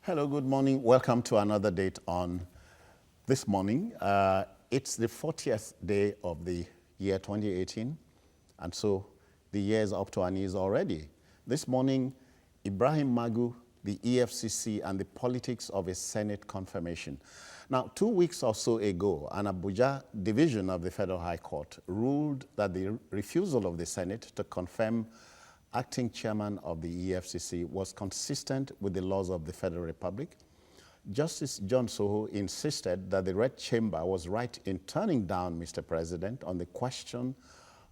Hello, good morning. Welcome to another date on This Morning. It's the 40th day of the year 2018, and so the year is up to our knees already. This morning, Ibrahim Magu, the EFCC, and the politics of a Senate confirmation. Now, 2 weeks or so ago, an Abuja division of the Federal High Court ruled that the refusal of the Senate to confirm acting chairman of the EFCC was consistent with the laws of the Federal Republic. Justice John Soho insisted that the Red Chamber was right in turning down Mr. President on the question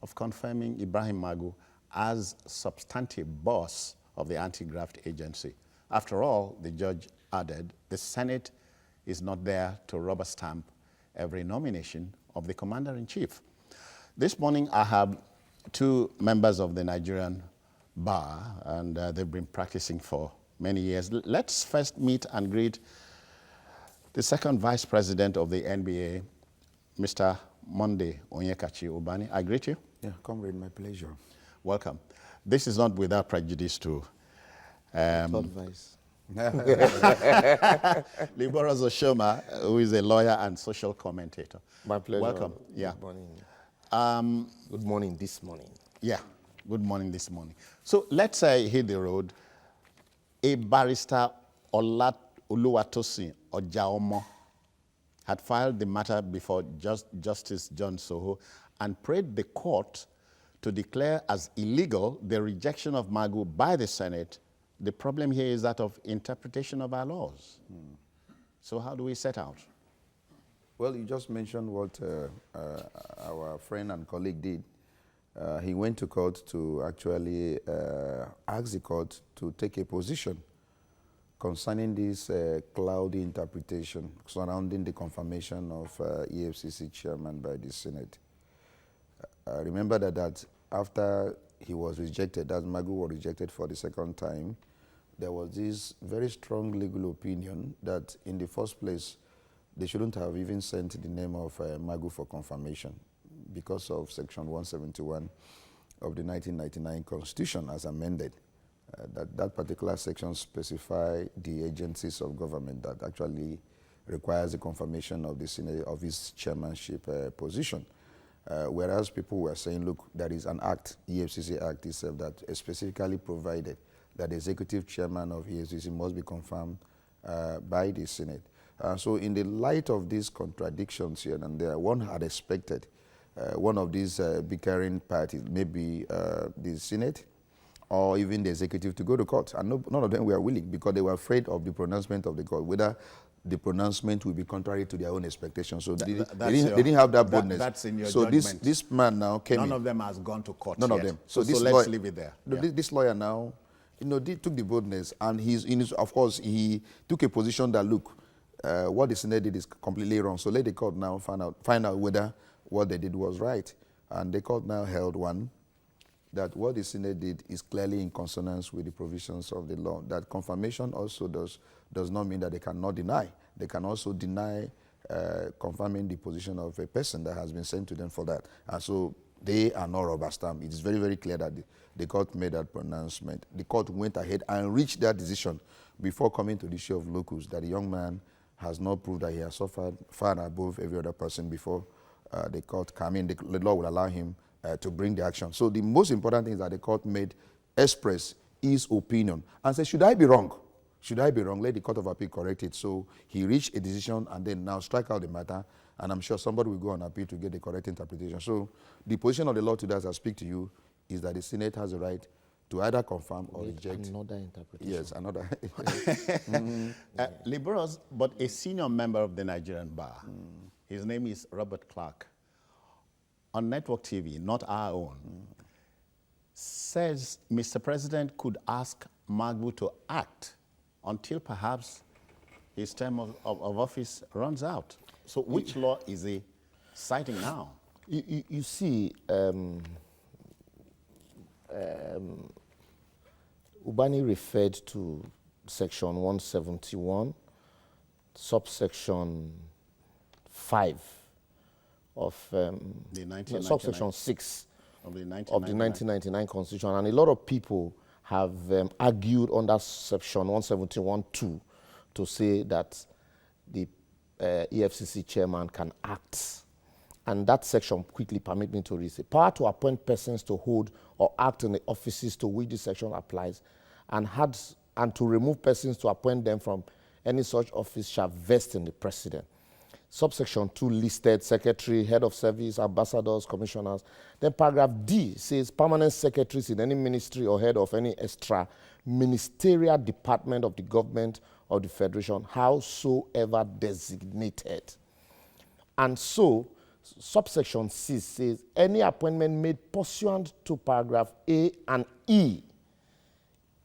of confirming Ibrahim Magu as substantive boss of the anti-graft agency. After all, the judge added, the Senate is not there to rubber stamp every nomination of the commander-in-chief. This morning, I have two members of the Nigerian bar, and they've been practicing for many years. Let's first meet and greet the second vice president of the NBA, Mr. Monday Onyekachi Ubani. I greet you. Yeah, comrade, my pleasure. Welcome. This is not without prejudice to Third vice. Liboros Oshoma, who is a lawyer and social commentator. My pleasure. Welcome. Yeah. Good morning. Good morning this morning. Yeah. Good morning this morning. So let's hit the road. A barrister, Oluwatosin Ojaomo, had filed the matter before Justice John Soho and prayed the court to declare as illegal the rejection of Magu by the Senate. The problem here is that of interpretation of our laws. So how do we set out? Well, you just mentioned what our friend and colleague did. He went to court to actually ask the court to take a position concerning this cloudy interpretation surrounding the confirmation of EFCC chairman by the Senate. Remember that after he was rejected, as Magu was rejected for the second time, there was this very strong legal opinion that in the first place, they shouldn't have even sent the name of Magu for confirmation because of Section 171 of the 1999 Constitution as amended. That particular section specifies the agencies of government that actually requires the confirmation of the Senate of his chairmanship position. Whereas people were saying, look, there is an act, EFCC Act itself, that specifically provided that the executive chairman of EFCC must be confirmed by the Senate. So in the light of these contradictions here and there, one had expected one of these bickering parties, maybe the Senate or even the executive, to go to court. And none of them were willing because they were afraid of the pronouncement of the court, whether the pronouncement will be contrary to their own expectations. So they didn't have that boldness. That's in your so judgment. this man now came None in. of them has gone to court None yet. of them. So this let's lawyer, leave it there. This lawyer now, took the boldness, and of course, he took a position that, look, what the Senate did is completely wrong. So let the court now find out whether what they did was right. And the court now held that what the Senate did is clearly in consonance with the provisions of the law. That confirmation also does not mean that they cannot deny. They can also deny confirming the position of a person that has been sent to them for that. And so they are not rubber stamp. It is very, very clear that the court made that pronouncement. The court went ahead and reached that decision before coming to the issue of locus, that the young man has not proved that he has suffered far above every other person before the court came in. The law will allow him to bring the action. So the most important thing is that the court express his opinion and said, should I be wrong? Should I be wrong? Let the Court of Appeal correct it. So he reached a decision and then now strike out the matter, and I'm sure somebody will go on appeal to get the correct interpretation. So the position of the law today, as I speak to you, is that the Senate has the right to either confirm or reject. Another interpretation. Yes, another. Liberals, but a senior member of the Nigerian bar, his name is Robert Clark, on Network TV, not our own, says Mr. President could ask Magu to act until perhaps his term of office runs out. So which law is he citing now? You see, Ubani referred to Section 171, subsection 5 of subsection 6 of the 1999 Constitution, and a lot of people have argued under Section 171(2) to say that the EFCC chairman can act. And that section quickly permit me to read. The power to appoint persons to hold or act in the offices to which this section applies, and to remove persons to appoint them from any such office shall vest in the president. Subsection 2 listed secretary, head of service, ambassadors, commissioners. Then paragraph D says permanent secretaries in any ministry or head of any extra ministerial department of the government of the federation, howsoever designated. And so, subsection C says any appointment made pursuant to paragraph A and E,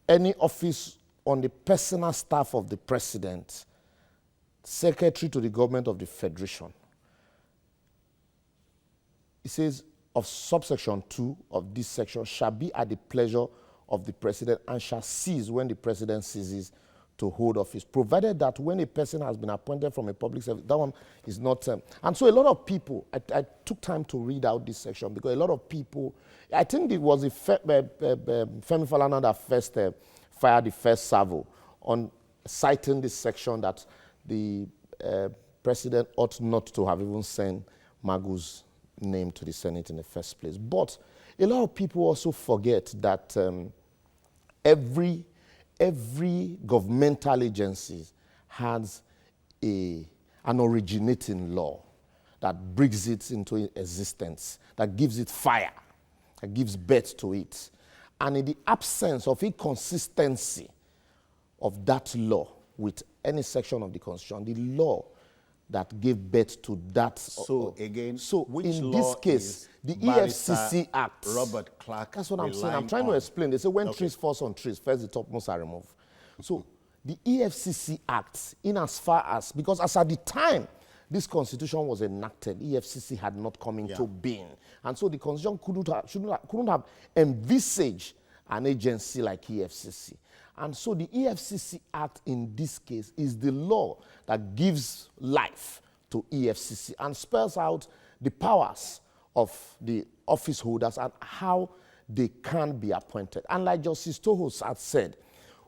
any office on the personal staff of the president, secretary to the government of the federation. It says of subsection 2 of this section shall be at the pleasure of the president and shall cease when the president ceases to hold office, provided that when a person has been appointed from a public service, that one is not. And so a lot of people, I took time to read out this section because a lot of people, I think it was Femi Falana that first fired the first salvo on citing this section that the president ought not to have even sent Magu's name to the Senate in the first place. But a lot of people also forget that every governmental agency has an originating law that brings it into existence, that gives it fire, that gives birth to it. And in the absence of inconsistency of that law with any section of the Constitution, the law that gave birth to that. So again, so which in law this case, is the Barrister EFCC Act. Robert Clark. That's what I'm saying. I'm relying trying to on? explain. They say when Okay. trees falls on trees, first the topmost are removed. So the EFCC Act, in as far as, because as at the time this constitution was enacted, EFCC had not come into being. And so the constitution couldn't have envisaged an agency like EFCC. And so the EFCC Act in this case is the law that gives life to EFCC and spells out the powers of the office holders and how they can be appointed. And like Justice Tohos had said,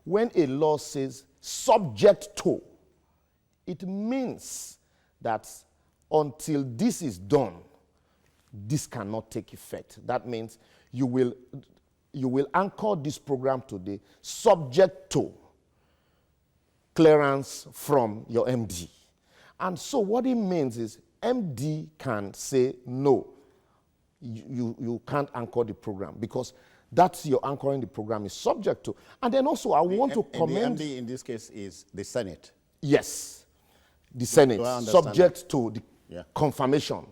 when a law says subject to, it means that until this is done, this cannot take effect. That means you will anchor this program today subject to clearance from your MD. And so what it means is MD can say, no, you can't anchor the program because that's your anchoring the program is subject to. And then also I want to commend... The MD in this case is the Senate. Yes, the Senate, subject to the confirmation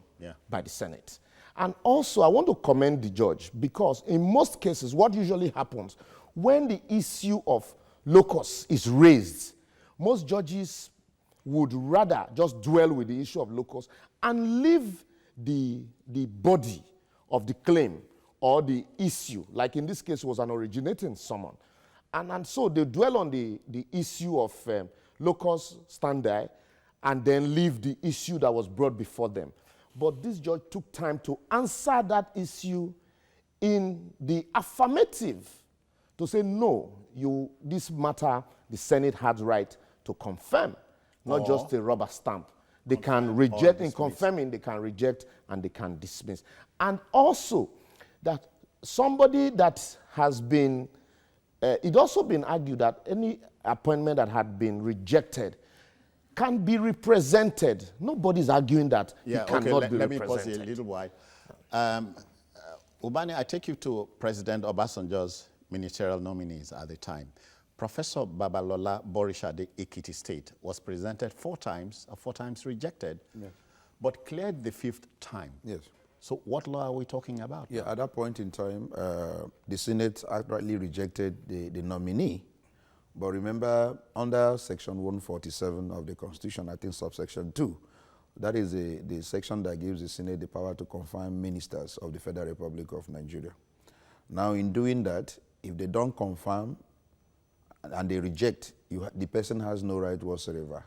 by the Senate. And also, I want to commend the judge because in most cases, what usually happens when the issue of locus is raised, most judges would rather just dwell with the issue of locus and leave the body of the claim or the issue, like in this case was an originating summon. And so they dwell on the issue of locus standi and then leave the issue that was brought before them. But this judge took time to answer that issue in the affirmative to say, no, this matter, the Senate had right to confirm, not just a rubber stamp. They can reject, in confirming, they can reject and they can dismiss. And also that somebody that has been, it also been argued that any appointment that had been rejected can be represented. Nobody's arguing that it cannot be represented. Let me pause a little while. Ubani, I take you to President Obasanjo's ministerial nominees at the time. Professor Babalola Borishade, Ekiti State, was presented 4 times, 4 times rejected, but cleared the 5th time. Yes. So what law are we talking about? Yeah, at that point in time, the Senate outrightly rejected the nominee. But remember, under Section 147 of the Constitution, I think subsection 2, that is the section that gives the Senate the power to confirm ministers of the Federal Republic of Nigeria. Now, in doing that, if they don't confirm and they reject, the person has no right whatsoever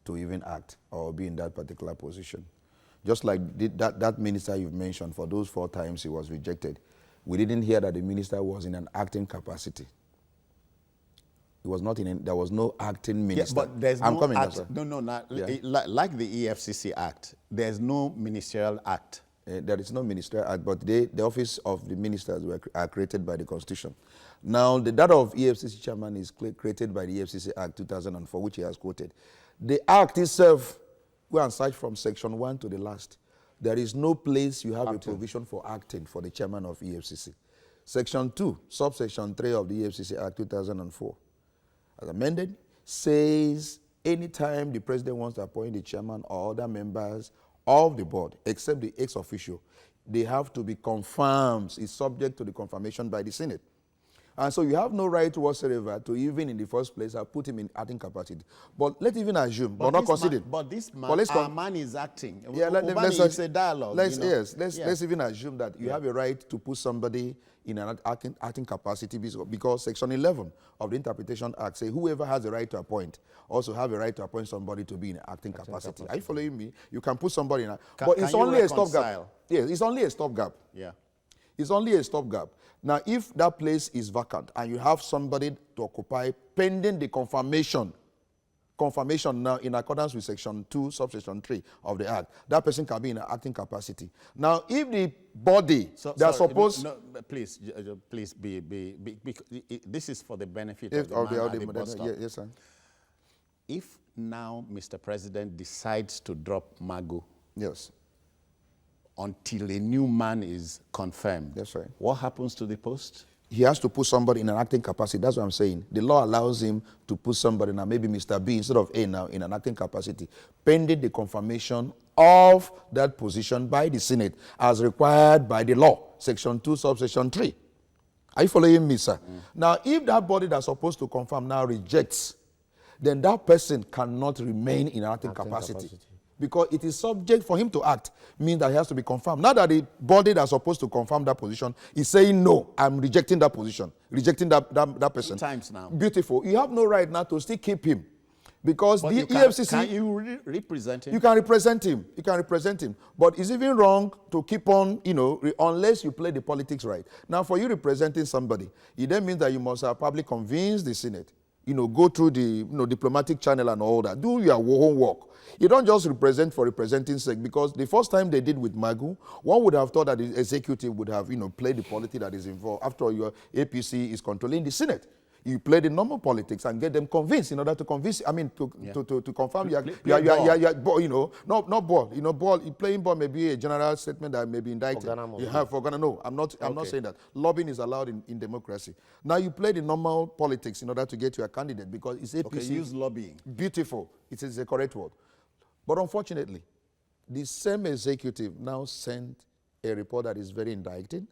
to even act or be in that particular position. Just like that minister you've mentioned, for those 4 times he was rejected, we didn't hear that the minister was in an acting capacity. It was not there was no acting minister. Yeah, but there's I'm no coming act. now, sir. No. Yeah. Like the EFCC Act, there's no ministerial act. There is no ministerial act, but the office of the ministers are created by the Constitution. Now, the data of EFCC chairman is created by the EFCC Act 2004, which he has quoted. The act itself, go and search from section 1 to the last. There is no place you have a provision for acting for the chairman of EFCC. Section 2, subsection 3 of the EFCC Act 2004, as amended, says anytime the president wants to appoint the chairman or other members of the board, except the ex-officio, they have to be confirmed. It's subject to the confirmation by the Senate. And so you have no right whatsoever to even in the first place have put him in acting capacity. But let's even assume, but not consider. But this man, our man is acting. Yeah, it's a dialogue. Let's even assume that you have a right to put somebody in an acting capacity because Section 11 of the Interpretation Act says whoever has a right to appoint also have a right to appoint somebody to be in acting capacity. Are you following me? You can put somebody in but it's only a stopgap. Yes, it's only a stopgap. Yeah. It's only a stopgap. Now, if that place is vacant and you have somebody to occupy pending the confirmation now in accordance with Section 2, subsection 3 of the Act, that person can be in an acting capacity. Now, if the body that's supposed... No, please be this is for the benefit of the man at the bus stop. Yes, sir. If now Mr. President decides to drop Magu, yes, until a new man is confirmed. That's right. What happens to the post? He has to put somebody in an acting capacity. That's what I'm saying. The law allows him to put somebody now, maybe Mr. B instead of A now, in an acting capacity, pending the confirmation of that position by the Senate as required by the law, Section 2, subsection 3. Are you following me, sir? Now, if that body that's supposed to confirm now rejects, then that person cannot remain in an acting capacity. Because it is subject for him to act, means that he has to be confirmed. Now that the body that's supposed to confirm that position is saying, no, I'm rejecting that position, rejecting that person. 2 times now. Beautiful. You have no right now to still keep him. Because but the EFCC... Can you represent him? You can represent him. You can represent him. But it's even wrong to keep on, unless you play the politics right. Now, for you representing somebody, it then means that you must have probably convinced the Senate, go through the diplomatic channel and all that. Do your homework. You don't just represent for representing sake, because the first time they did with Magu, one would have thought that the executive would have, played the politics that is involved. After all, your APC is controlling the Senate. You play the normal politics and get them convinced in order to convince, to confirm not ball. Playing ball may be a general statement that may be indicted. No, I'm not saying that. Lobbying is allowed in democracy. Now you play the normal politics in order to get your candidate because it's APC. Okay, use lobbying. Beautiful. It is a correct word. But unfortunately, the same executive now sent a report that is very indicting,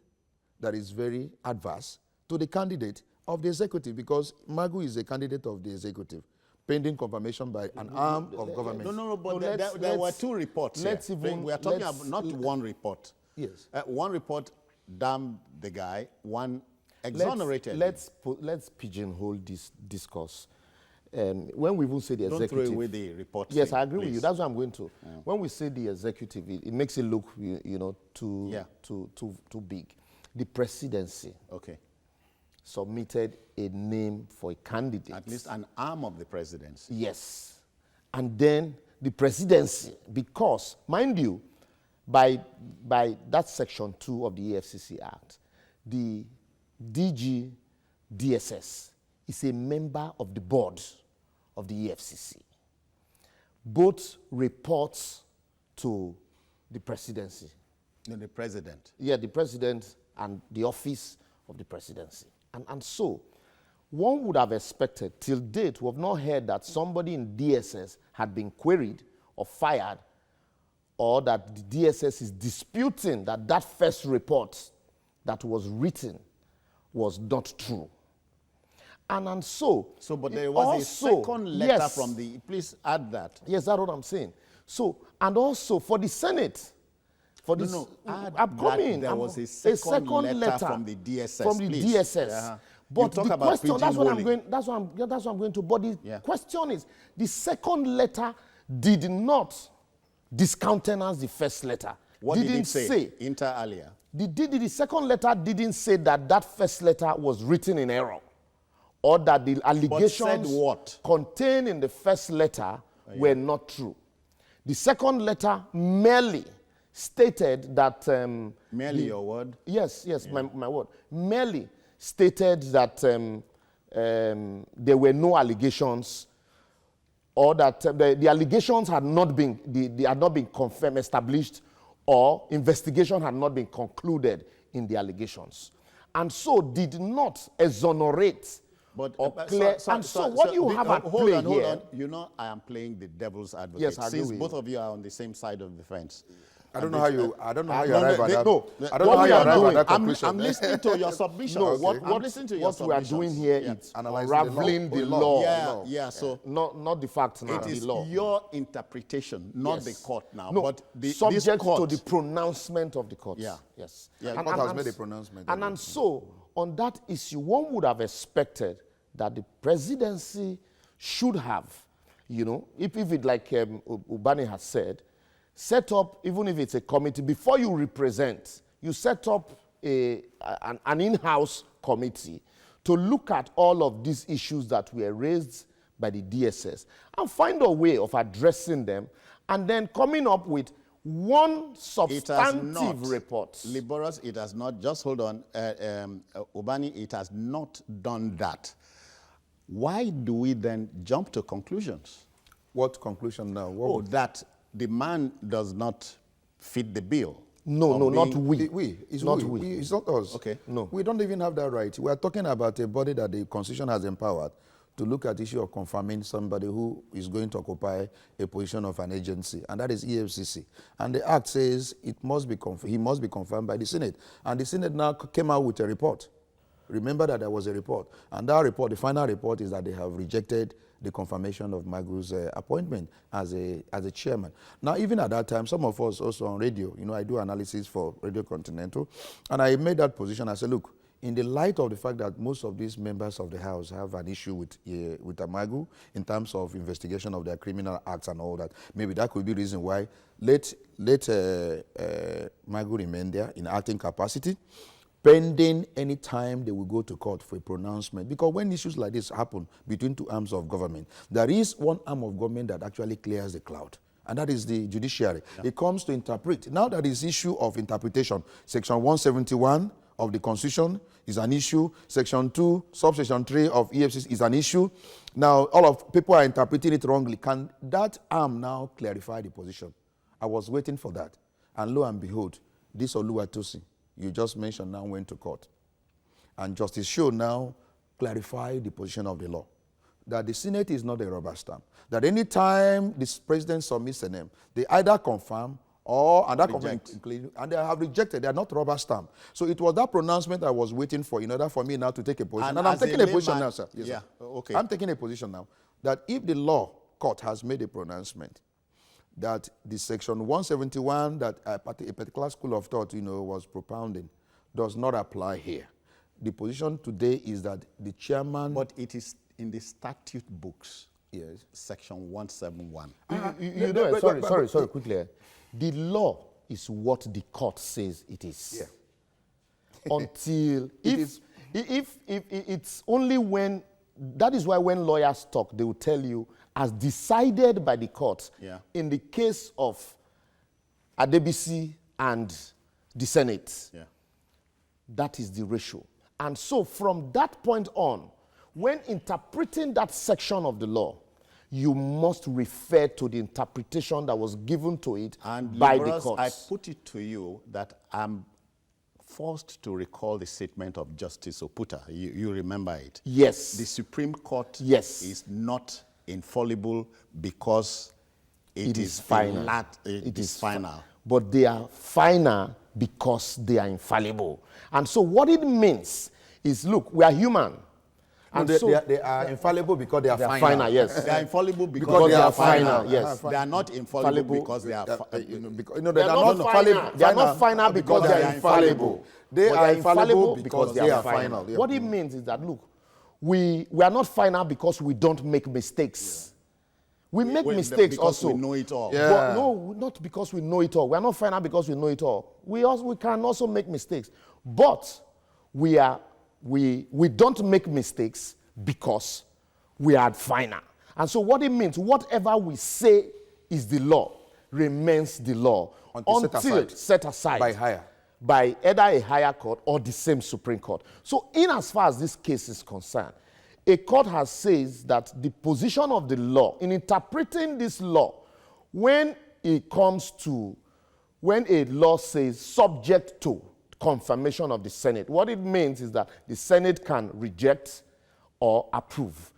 that is very adverse to the candidate of the executive, because Magu is a candidate of the executive, pending confirmation by an arm of government. But there were 2 reports. We are talking about not one report. Yes. One report damned the guy, one exonerated him. Let's pigeonhole this discourse. When we even say the executive... Don't throw away the report. Yes, I agree with you. That's what I'm going to. Yeah. When we say the executive, it makes it look, too big. The presidency. Okay. Submitted a name for a candidate. At least an arm of the presidency. Yes. And then the presidency, because, mind you, by that Section 2 of the EFCC Act, the DG DSS is a member of the board of the EFCC. Both reports to the presidency. No, the president. Yeah, the president and the office of the presidency. And so, one would have expected, till date, we have not heard that somebody in DSS had been queried or fired, or that the DSS is disputing that first report that was written was not true. And so... but there was a second letter from the... Please add that. Yes, that's what I'm saying. So, and also for the Senate... I'm coming. There was a second letter from the DSS. From the DSS. Yeah. But the question, that's what I'm going to. But the question is, the second letter did not discountenance the first letter. What did it say? Inter alia. The second letter didn't say that first letter was written in error, or that the allegations what? contained in the first letter were not true. The second letter merely stated that... merely your word? Yes, my word. Merely stated that there were no allegations, or that the allegations had not been, they had not been confirmed, established, or investigation had not been concluded in the allegations. And so did not exonerate or clear. What you have at play here... Hold on. You know, I am playing the devil's advocate. Yes, I Since agree both of you are on the same side of the fence. I don't know how you arrive at that. No, I don't know how you arrive at that conclusion. I'm listening to your submission. No, what we are doing here is unraveling the law. So not the facts now. It is the law. your interpretation, not the court now. No, but subject this court, to the pronouncement of the court. Yes. The court has made a pronouncement. And so, on that issue, one would have expected that the presidency should have, you know, if it like Ubani has said, set up, even if it's a committee, before you represent, you set up an in-house committee to look at all of these issues that were raised by the DSS and find a way of addressing them and then coming up with one substantive report. Liberals, it has not, just hold on, Ubani, it has not done that. Why do we then jump to conclusions? What conclusion now? That the man does not fit the bill. No, not we. It's not we. It's not us. Okay. No. We don't even have that right. We are talking about a body that the Constitution has empowered to look at the issue of confirming somebody who is going to occupy a position of an agency, and that is EFCC. And the Act says he must be confirmed by the Senate. And the Senate now came out with a report. Remember that there was a report. And that report, the final report, is that they have rejected the confirmation of Magu's appointment as a chairman. Now, even at that time, some of us also on radio, you know, I do analysis for Radio Continental, and I made that position. I said, look, in the light of the fact that most of these members of the House have an issue with Magu in terms of investigation of their criminal acts and all that, maybe that could be the reason why let Magu remain there in acting capacity, pending any time they will go to court for a pronouncement. Because when issues like this happen between two arms of government, there is one arm of government that actually clears the cloud, and that is the judiciary. It comes to interpret. Now that is issue of interpretation. Section 171 of the Constitution is an issue. Section 2, subsection 3 of EFCC is an issue. Now, all of people are interpreting it wrongly. Can that arm now clarify the position? I was waiting for that. And lo and behold, this Oluwatosin, you just mentioned, now went to court. And Justice Shaw now clarified the position of the law. That the Senate is not a rubber stamp. That any time the president submits a name, they either confirm or and they have rejected. They are not rubber stamp. So it was that pronouncement I was waiting for in order for me now to take a position. And I'm taking a position now, sir. Yes, sir. Okay. I'm taking a position now that if the law court has made a pronouncement that the section 171 that a particular school of thought, you know, was propounding does not apply here. The position today is that the chairman... But it is in the statute books. Yes. Section 171. Sorry, quickly. The law is what the court says it is. Yeah. Until... if it's only when... That is why when lawyers talk, they will tell you, as decided by the court, in the case of Adebisi and the Senate, that is the ratio. And so from that point on, when interpreting that section of the law, you must refer to the interpretation that was given to it by the courts. I put it to you that I'm forced to recall the statement of Justice Oputa. You remember it? Yes. The Supreme Court is not infallible because it is final. It is final. But they are final because they are infallible. And so what it means is, look, we are human. And they are infallible because they are final. Yes. They are infallible because they are final. Yes. They are not infallible because they are they are not final because they are infallible. They are infallible because they are final. What it means is that, look, we are not final because we don't make mistakes. We make mistakes because also. We know it all. Yeah. But no, not because we know it all. We are not final because we know it all. We can also make mistakes. But we don't make mistakes because we are final. And so what it means, whatever we say is the law remains the law until set aside by either a higher court or the same Supreme Court. So in as far as this case is concerned, a court has said that the position of the law in interpreting this law, when it comes to, when a law says subject to confirmation of the Senate, what it means is that the Senate can reject or approve.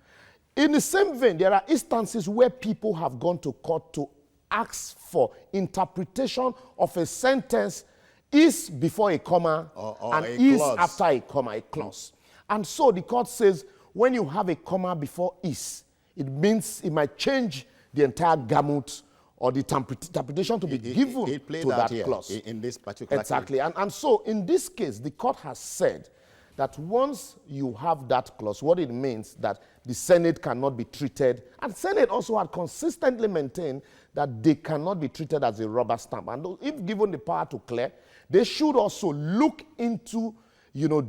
In the same vein, there are instances where people have gone to court to ask for interpretation of a sentence is before a comma or and is clause after a comma, a clause. And so the court says when you have a comma before is, it means it might change the entire gamut or the interpretation to be given to that clause. In this particular case. And so in this case, the court has said that once you have that clause, what it means that the Senate cannot be treated, and Senate also had consistently maintained that they cannot be treated as a rubber stamp. And if given the power to clear, they should also look into,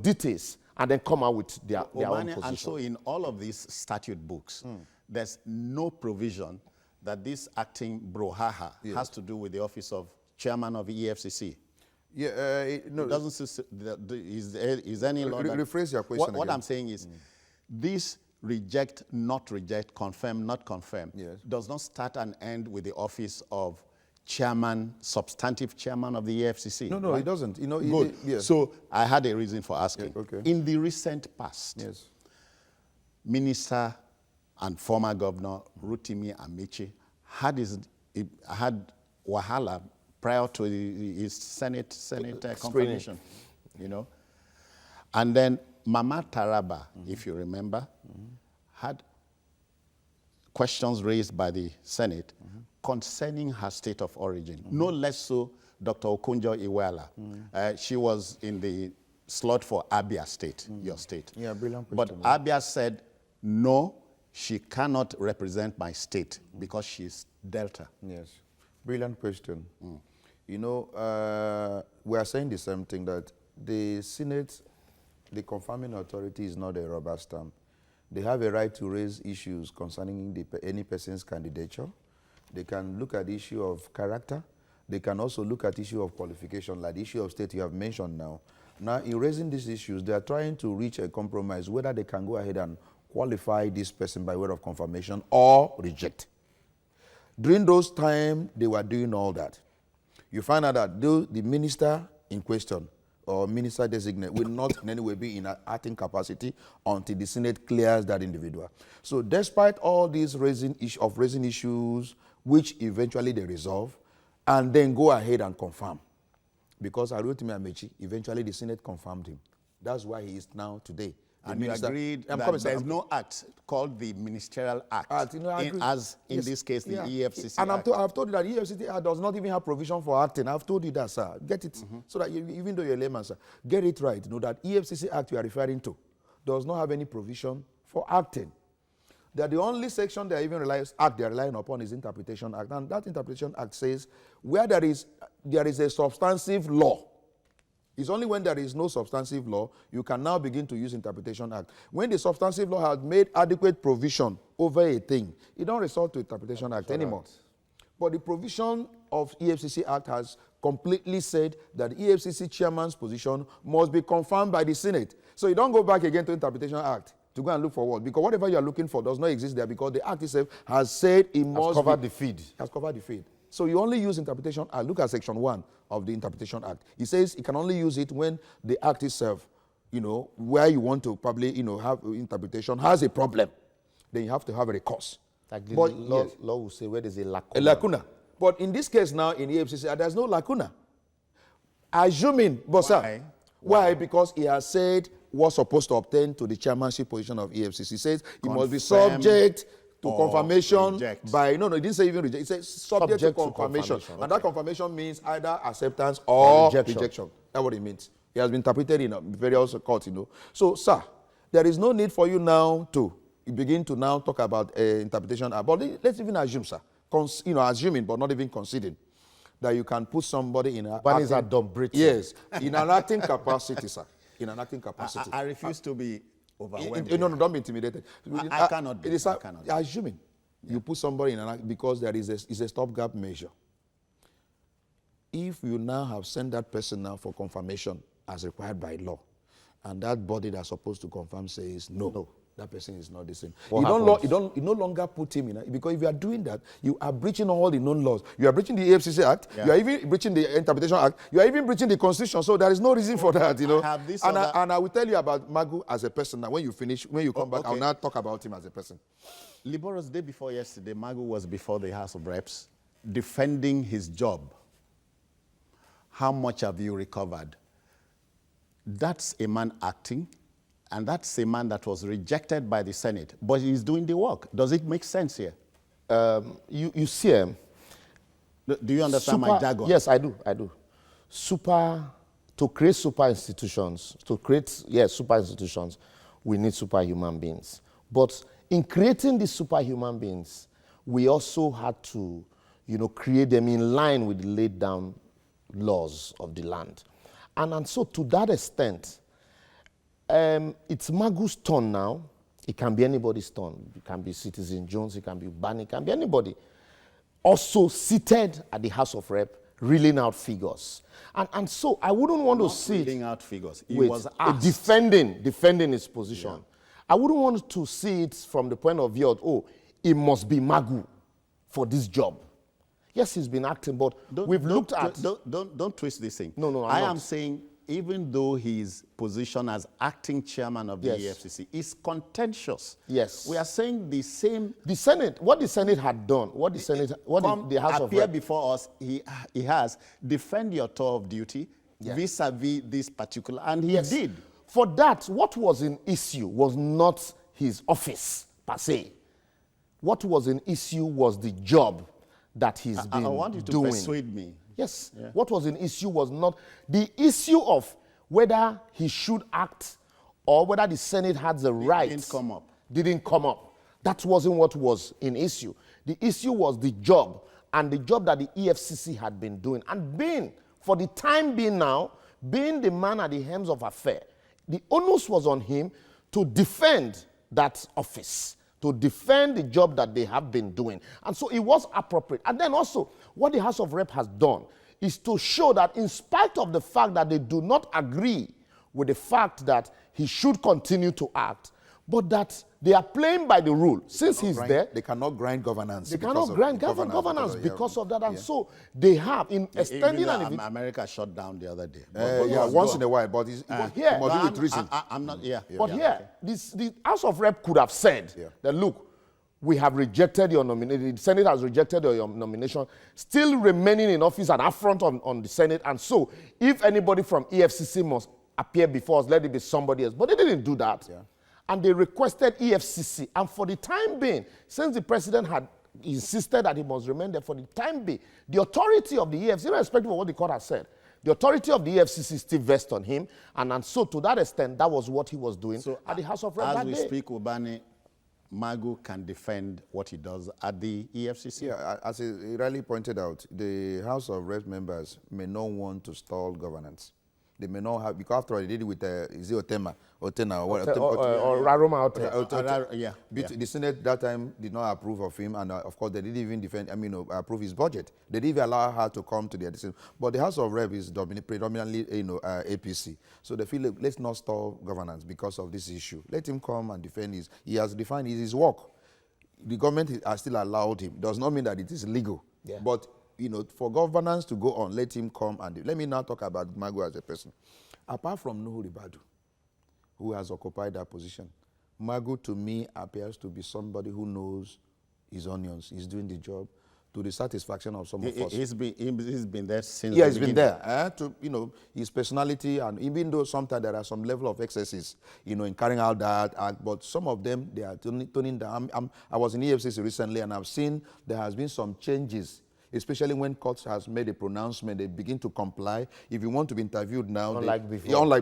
details and then come out with their own position. And so in all of these statute books, there's no provision that this acting brouhaha has to do with the office of chairman of the EFCC. Yeah, no. It doesn't, is any law rephrase your question what I'm saying is, this reject, not reject, confirm, not confirm, does not start and end with the office of chairman, substantive chairman of the EFCC. No, right? It doesn't. Good. So I had a reason for asking. In the recent past, Minister and former Governor Rotimi Amici had wahala prior to his Senate confirmation, And then Mama Taraba, if you remember, had questions raised by the Senate concerning her state of origin. No less so Dr. Okonjo-Iweala. She was in the slot for Abia State, your state. Yeah, brilliant But question. Abia said, no, she cannot represent my state because she's Delta. Yes, brilliant question. We are saying the same thing, that the Senate, the confirming authority, is not a rubber stamp. They have a right to raise issues concerning any person's candidature. They can look at the issue of character. They can also look at the issue of qualification, like the issue of state you have mentioned now. Now, in raising these issues, they are trying to reach a compromise, whether they can go ahead and qualify this person by way of confirmation or reject. During those times, they were doing all that. You find out that the minister in question or minister designate will not in any way be in an acting capacity until the Senate clears that individual. So despite all these raising issues, which eventually they resolve, and then go ahead and confirm. Because Rotimi Amici, eventually the Senate confirmed him. That's why he is now today. And you agreed that there's no act called the Ministerial Act, in this case, the EFCC and Act. I've told you that the EFCC Act does not even have provision for acting. I've told you that, sir. Get it, so that even though you're a layman, sir, get it right. That EFCC Act you are referring to does not have any provision for acting. That the only section they even they're relying upon is Interpretation Act. And that Interpretation Act says where there is a substantive law. It's only when there is no substantive law, you can now begin to use Interpretation Act. When the substantive law has made adequate provision over a thing, it don't resort to Interpretation Act anymore. But the provision of EFCC Act has completely said that the EFCC chairman's position must be confirmed by the Senate. So you don't go back again to Interpretation Act to go and look for what, because whatever you are looking for does not exist there, because the Act itself has said it must cover the feed. Has covered the feed. So you only use Interpretation Act. Look at Section 1 of the Interpretation Act. It says you can only use it when the Act itself, where you want to probably, have interpretation has a problem. Then you have to have a recourse. Like the law will say where there's a lacuna. A lacuna. But in this case now, in the EFCC, there's no lacuna. Assuming, but sir, why? Because he has said what's supposed to obtain to the chairmanship position of EFCC. He says it must be subject to confirmation by, no, it didn't say even reject. It says subject to confirmation. And that confirmation means either acceptance or rejection. That's what it means. It has been interpreted in various courts, So, sir, there is no need for you now to begin to now talk about interpretation. But let's even assume, sir, assuming but not even considering, that you can put somebody in a yes, in an acting capacity, sir. In an acting capacity. I refuse to be overwhelmed. No, don't be intimidated. I cannot be. It is I cannot be. assuming you put somebody in an act because there is a stopgap measure. If you now have sent that person now for confirmation as required by law, and that body that's supposed to confirm says no, that person is not the same. You no longer put him in, because if you are doing that, you are breaching all the known laws. You are breaching the EFCC Act, you are even breaching the Interpretation Act, you are even breaching the Constitution, so there is no reason for that, I will tell you about Magu as a person now. When you finish, when you come back, I'll now talk about him as a person. Liboro's day before yesterday, Magu was before the House of Reps defending his job. How much have you recovered? That's a man acting, and that's a man that was rejected by the Senate, but he's doing the work. Does it make sense here? You see, do you understand my jargon? Yes, I do. To create super institutions, we need superhuman beings. But in creating these superhuman beings, we also had to, create them in line with the laid down laws of the land. And so to that extent, it's Magu's turn now. It can be anybody's turn. It can be Citizen Jones, it can be Bani, it can be anybody. Also seated at the House of Rep, reeling out figures. And so I wouldn't want to see reeling out figures. He was asked. Defending his position. Yeah. I wouldn't want to see it from the point of view of, it must be Magu for this job. Yes, he's been acting, but we've looked at... Don't twist this thing. No, I am saying, even though his position as acting chairman of the EFCC is contentious. Yes. We are saying the same... The Senate, what the Senate had done, the House of Reps... before us, he has defend your tour of duty vis-a-vis this particular, and he did. For that, what was in issue was not his office, per se. What was in issue was the job that he's been doing. I want you to persuade me. Yes. Yeah. What was in issue was not the issue of whether he should act or whether the Senate had the right. Didn't come up. That wasn't what was in issue. The issue was the job, and the job that the EFCC had been doing. And being, for the time being now, being the man at the helms of affair, the onus was on him to defend that office, to defend the job that they have been doing. And so it was appropriate. And then also, what the House of Rep has done is to show that in spite of the fact that they do not agree with the fact that he should continue to act, but that they are playing by the rule. Since he's there... They cannot grind governance. They cannot grind governance because of that. And so they have, in extending... America shut down the other day. Once in a while, but it must be with reason. I'm not... the House of Rep could have said that, look, we have rejected your nomination. The Senate has rejected your nomination, still remaining in office and affront on the Senate. And so if anybody from EFCC must appear before us, let it be somebody else. But they didn't do that. Yeah. And they requested EFCC. And for the time being, since the president had insisted that he must remain there, for the time being, the authority of the EFCC, irrespective of what the court has said, the authority of the EFCC still vests on him. And so to that extent, that was what he was doing at the House of Reps that day. As we speak, Ubani, Magu can defend what he does at the EFCC. Yeah, as he rightly pointed out, the House of Reps members may not want to stall governance. They may not have, because after all, they did it with, is it Otena, or Raroma Otena. The Senate that time did not approve of him, and of course, they didn't even approve his budget. They didn't even allow her to come to their decision. But the House of Reps is predominantly, APC. So they feel, let's not stall governance because of this issue. Let him come and defend he has defined his work. The government has still allowed him. Does not mean that it is legal. Yeah. But for governance to go on, let him come and let me now talk about Magu as a person. Apart from Nuhu Ribadu, who has occupied that position, Magu to me appears to be somebody who knows his onions. He's doing the job to the satisfaction of some of us. He's been there since he's been there. His personality, and even though sometimes there are some level of excesses, in carrying out that, but some of them, they are turning down. I was in EFCC recently, and I've seen there has been some changes, especially when courts has made a pronouncement, they begin to comply. If you want to be interviewed now, unlike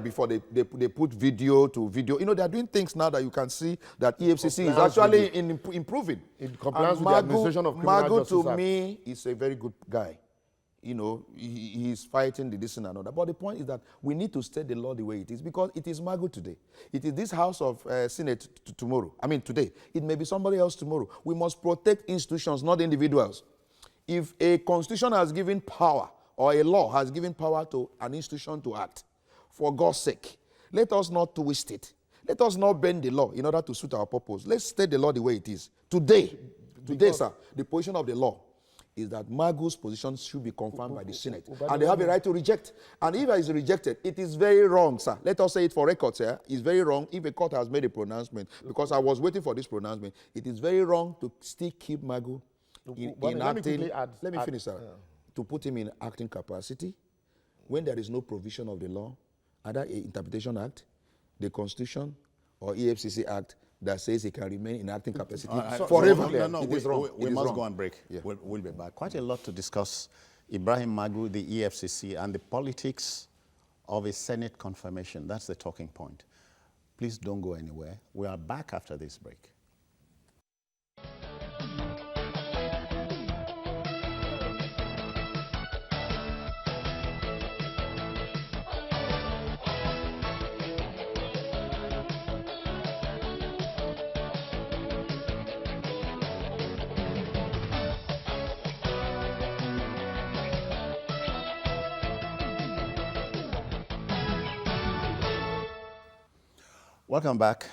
before, they put video to video. They are doing things now that you can see that EFCC is actually improving. It complies with the administration of criminal justice. Magu to me is a very good guy. you know, he's fighting the this and another. But the point is that we need to state the law the way it is, because it is Magu today. It is this House of Senate tomorrow. I mean, today. It may be somebody else tomorrow. We must protect institutions, not individuals. If a constitution has given power, or a law has given power to an institution to act, for God's sake, let us not twist it. Let us not bend the law in order to suit our purpose. Let's state the law the way it is. Today, sir, the position of the law is that Magu's position should be confirmed by the Senate. And they have a right to reject. And if it is rejected, it is very wrong, sir. Let us say it for records here. It's very wrong if a court has made a pronouncement, because I was waiting for this pronouncement. It is very wrong to still keep Magu in acting. Let me finish, sir. Yeah. To put him in acting capacity when there is no provision of the law, either an Interpretation Act, the Constitution, or EFCC Act that says he can remain in acting capacity forever. No, it is wrong. We must go on break. Yeah. We'll be back. Quite a lot to discuss. Ibrahim Magu, the EFCC, and the politics of a Senate confirmation. That's the talking point. Please don't go anywhere. We are back after this break. Welcome back.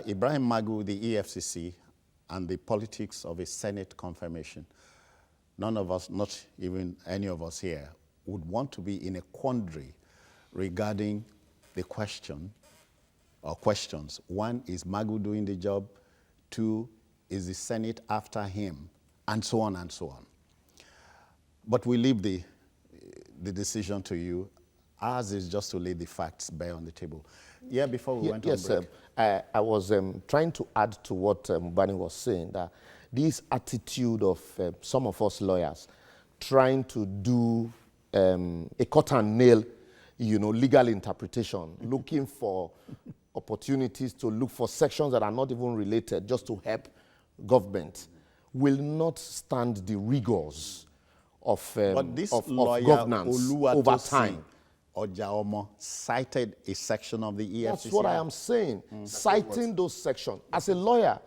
Ibrahim Magu, the EFCC, and the politics of a Senate confirmation. None of us, not even any of us here, would want to be in a quandary regarding the question or questions. One, is Magu doing the job? Two, is the Senate after him? And so on and so on. But we leave the decision to you. Ours is just to lay the facts bare on the table. Yeah, before we went on break. Yes, I was trying to add to what Bani was saying, that this attitude of some of us lawyers trying to do a cut and nail, legal interpretation, looking for opportunities to look for sections that are not even related just to help government, will not stand the rigors of governance over time. Ojaomo cited a section of the EFCC. That's what I am saying. Citing those sections. As a lawyer,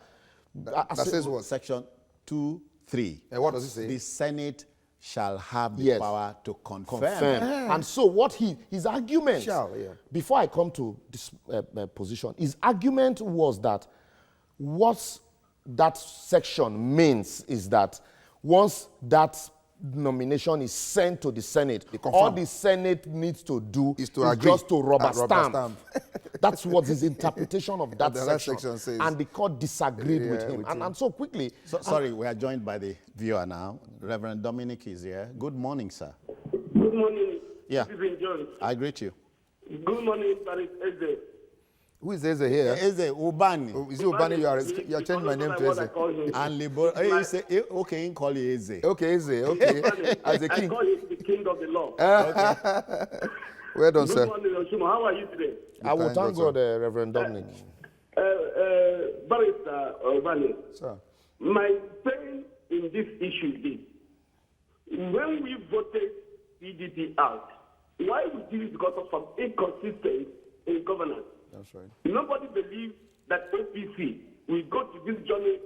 that says what? Section 2(3). And what does it say? The Senate shall have the power to confirm. And so what his argument, before I come to this position, his argument was that what that section means is that once that nomination is sent to the Senate, all the Senate needs to do is just to rubber stamp. That's what his interpretation of that section says. And the court disagreed with him. And so quickly... Sorry, we are joined by the viewer now. Reverend Dominic is here. Good morning, sir. Good morning. Yeah. Stephen Jones. I greet you. Good morning, Paris Eze. Who is Eze here? Eze Ubani. Oh, is it Ubani? You are changing my name to Eze. And Libor, he say, okay, he call you Eze. Okay, Eze, okay. As a king. I call him the king of the law. Okay. Well done, sir. Good morning, Oshuma. How are you today? I will thank God, Reverend Dominic. Barrister Ubani. Sir. My pain in this issue is, when we voted PDP out, why we did it? Because of some inconsistency in governance. That's right. Nobody believes that APC will go to this journey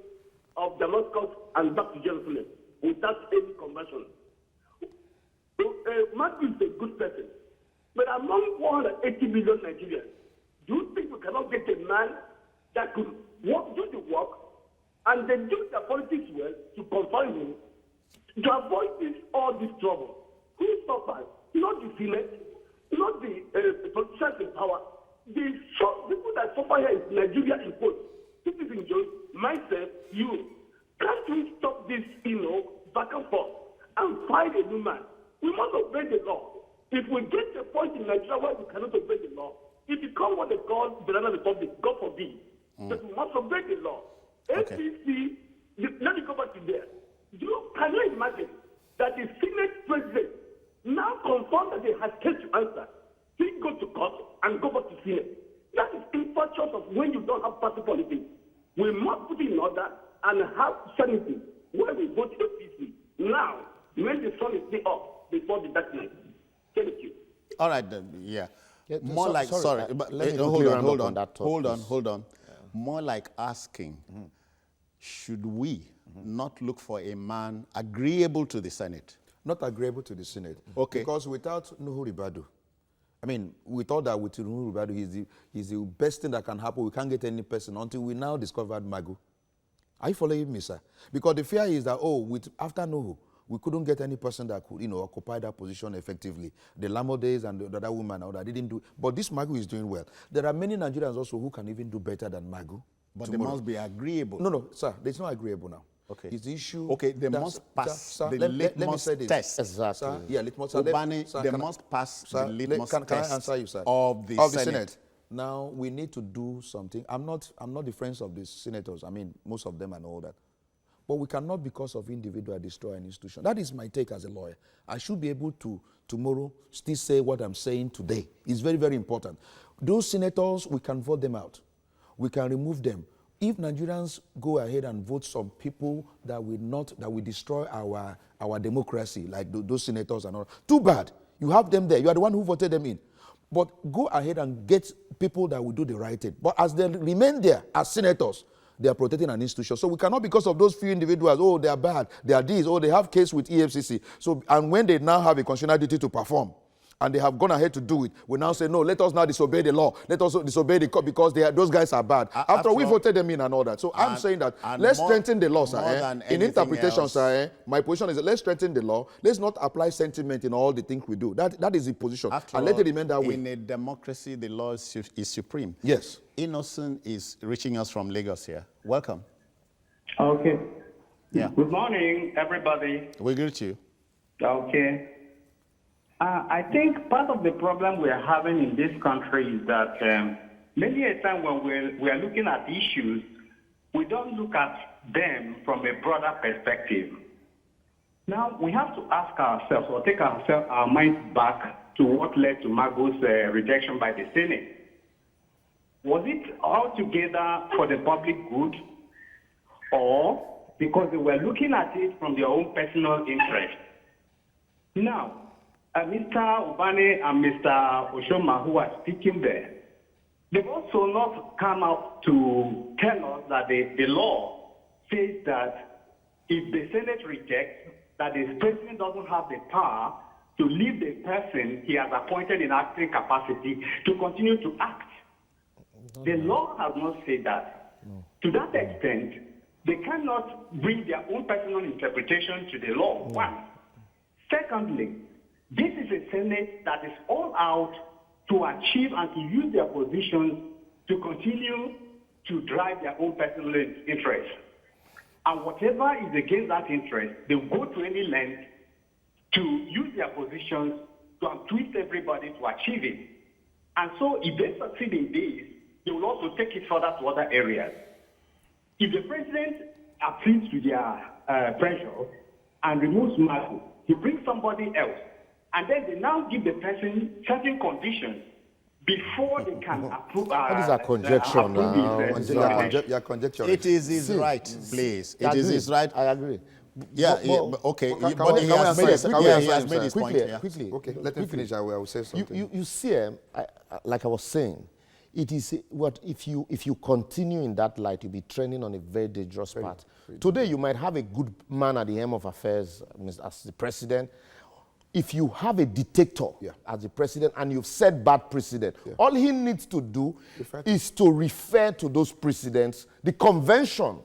of Damascus and back to Jerusalem without any conversion. Magu is a good person, but among 180 million Nigerians, do you think we cannot get a man that could do the work and then do the politics well to confirm him, to avoid all this trouble? Who suffers? Not the Senate, not the politicians in power. The people that suffer here is Nigeria in quotes. Citizen Jones, myself, you. Can't we stop this, back and forth and find a new man? We must obey the law. If we get to a point in Nigeria where we cannot obey the law, it becomes what they call Banana Republic, God forbid. But we must obey the law. Okay. APC, let me go back to there. Can you imagine that the Senate president now confirmed that they have case to answer? He go to court and go back to Senate. That is infatuous of when you don't have party politics. We must put it in order and have sanity where we vote APC. Now, when the sun is still up before All right, then, yeah. Yeah, More like, sorry, but let me hold quickly on, round hold up on, that thought, hold on, please. hold on. More like asking, should we not look for a man agreeable to the Senate? Not agreeable to the Senate. Okay. Because without Nuhu Ribadu, I mean, we thought that with Nuhu Ribadu, he's the best thing that can happen. We can't get any person until we now discovered Magu. Are you following me, sir? Because the fear is that, after Nuhu, we couldn't get any person that could, occupy that position effectively. The Lamo days and the other woman that didn't do. But this Magu is doing well. There are many Nigerians also who can even do better than Magu. But they must be agreeable. No, sir. It's not agreeable now. Okay. It's the issue. Okay, they must pass the litmus test. Exactly. Sir, yeah, litmus test. They must pass the litmus test. Can I answer you, sir? Of the Senate. Now, we need to do something. I'm not the friends of the senators. I mean, most of them and all that. But we cannot, because of individual, destroy an institution. That is my take as a lawyer. I should be able to, tomorrow, still say what I'm saying today. It's very, very important. Those senators, we can vote them out. We can remove them. If Nigerians go ahead and vote some people that will destroy our democracy, like those senators and all, too bad. You have them there. You are the one who voted them in. But go ahead and get people that will do the right thing. But as they remain there as senators, they are protecting an institution. So we cannot, because of those few individuals, they are bad, they are this, they have case with EFCC. So, and when they now have a constitutional duty to perform, and they have gone ahead to do it, we now say, no, let us now disobey the law. Let us disobey the court because those guys are bad. After we voted them in and all that. So I'm saying that let's strengthen the law, sir. In interpretation, sir, my position is that let's strengthen the law. Let's not apply sentiment in all the things we do. That is the position. After and let it remain that way. In a democracy, the law is supreme. Yes. Innocent is reaching us from Lagos here. Welcome. Okay. Yeah. Good morning, everybody. We greet you. Okay. I think part of the problem we are having in this country is that many a time when we are looking at issues, we don't look at them from a broader perspective. Now, we have to ask ourselves or take our minds back to what led to Magu's rejection by the Senate. Was it altogether for the public good, or because they were looking at it from their own personal interest? Now, Mr. Ubane and Mr. Oshoma, who are speaking there, they've also not come out to tell us that the law says that if the Senate rejects, that the president doesn't have the power to leave the person he has appointed in acting capacity to continue to act. The law has not said that. To that extent, they cannot bring their own personal interpretation to the law. One. Secondly, this is a Senate that is all out to achieve and to use their positions to continue to drive their own personal interests. And whatever is against that interest, they will go to any length to use their positions to twist everybody to achieve it. And so if they succeed in this, they will also take it further to other areas. If the president appeals to their pressure and removes Magu, he brings somebody else, and then they now give the person certain conditions before they can approve. That is a conjecture now. You're conjecturing. It is his right, please. It is his right. I agree. Yeah, okay. But he has made his point. Quickly. Okay, let him finish. I will say something. You see, like I was saying, it is what if you continue in that light, you'll be trending on a very dangerous path. Today, you might have a good man at the helm of affairs as the president. If you have a dictator as the president and you've set bad precedent, all he needs to do is to refer to those precedents, the convention